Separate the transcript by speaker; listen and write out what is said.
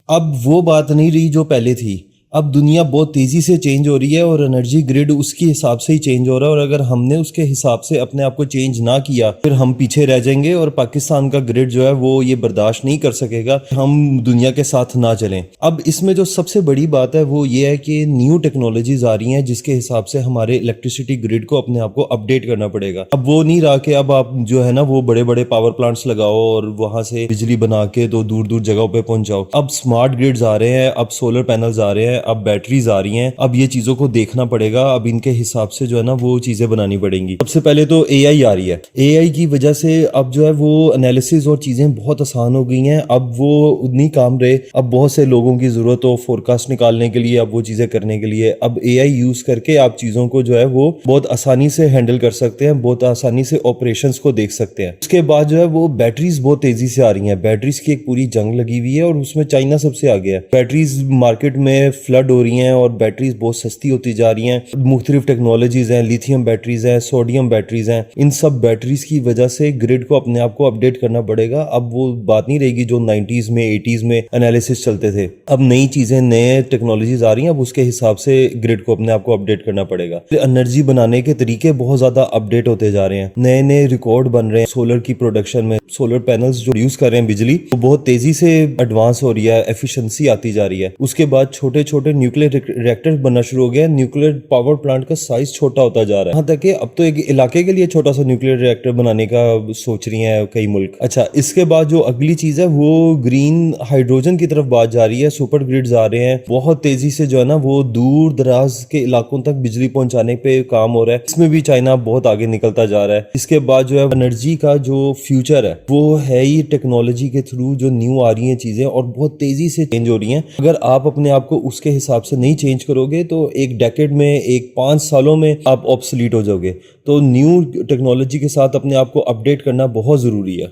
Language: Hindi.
Speaker 1: अब वो बात नहीं रही जो पहले थी। अब दुनिया बहुत तेज़ी से चेंज हो रही है और एनर्जी ग्रिड उसके हिसाब से ही चेंज हो रहा है, और अगर हमने उसके हिसाब से अपने आप को चेंज ना किया फिर हम पीछे रह जाएंगे, और पाकिस्तान का ग्रिड जो है वो ये बर्दाश्त नहीं कर सकेगा हम दुनिया के साथ ना चलें। अब इसमें जो सबसे बड़ी बात है वो ये है कि न्यू टेक्नोलॉजीज आ रही हैं जिसके हिसाब से हमारे इलेक्ट्रिसिटी ग्रिड को अपने आप को अपडेट करना पड़ेगा। अब वो नहीं रहा कि अब आप जो है ना वो बड़े बड़े पावर प्लांट्स लगाओ और वहां से बिजली बना के तो दूर दूर जगहों पे पहुंचाओ। अब स्मार्ट ग्रिड्स आ रहे हैं, अब सोलर पैनल्स आ रहे हैं, अब बैटरीज आ रही हैं। अब ये चीजों को देखना पड़ेगा, अब इनके हिसाब से जो है ना वो चीजें बनानी पड़ेंगी। सबसे पहले तो एआई आ रही है। एआई की वजह से अब जो है वो एनालिसिस और चीजें बहुत आसान हो गई हैं। अब वो नहीं काम रहे, अब बहुत से लोगों की जरूरत हो फोरकास्ट निकालने के लिए, अब वो चीजें करने के लिए अब एआई यूज करके आप चीजों को जो है वो बहुत आसानी से हैंडल कर सकते हैं, बहुत आसानी से ऑपरेशंस को देख सकते हैं। उसके बाद जो है वो बैटरीज बहुत तेजी से आ रही हैं। बैटरीज की एक पूरी जंग लगी हुई है और उसमें चाइना सबसे आगे है। बैटरीज मार्केट में फ्लड हो रही हैं और बैटरीज बहुत सस्ती होती जा रही हैं। मुख्तलिफ टेक्नोलॉजीज हैं, लिथियम बैटरीज हैं, सोडियम बैटरीज हैं। इन सब बैटरीज की वजह से ग्रिड को अपने आप को अपडेट करना पड़ेगा। अब वो बात नहीं रहेगी जो 90s में 80s में एनालिसिस चलते थे। अब नई चीजें, नए टेक्नोलॉजीज आ रही हैं, अब उसके हिसाब से ग्रिड को अपने आप को अपडेट करना पड़ेगा। एनर्जी बनाने के तरीके बहुत ज्यादा अपडेट होते जा रहे हैं, नए नए रिकॉर्ड बन रहे हैं। सोलर की प्रोडक्शन में सोलर पैनल्स जो यूज कर रहे हैं बिजली, वो बहुत तेजी से एडवांस हो रही है, एफिशिएंसी आती जा रही है। उसके बाद छोटे छोटे न्यूक्लियर रिएक्टर बनना शुरू हो गया। न्यूक्लियर पावर प्लांट का साइज छोटा होता जा रहा है, यहाँ तक कि अब तो एक इलाके के लिए छोटा सा न्यूक्लियर रिएक्टर बनाने का सोच रही हैं कई मुल्क। अच्छा, इसके बाद जो अगली चीज है वो ग्रीन हाइड्रोजन की तरफ बात जा रही है। सुपर ग्रिड्स आ रहे हैं बहुत तेजी से, जो है ना वो दूर दराज के इलाकों तक बिजली पहुंचाने पे काम हो रहा है। इसमें भी चाइना बहुत आगे निकलता जा रहा है। इसके बाद जो है एनर्जी का जो फ्यूचर है वो है ही टेक्नोलॉजी के थ्रू जो न्यू आ रही हैं चीजें और बहुत तेजी से चेंज हो रही हैं। अगर आप अपने आप को उसके हिसाब से नहीं चेंज करोगे तो एक डेकेड में, एक 5 सालों में आप ऑब्सोलीट हो जाओगे। तो न्यू टेक्नोलॉजी के साथ अपने आप को अपडेट करना बहुत जरूरी है।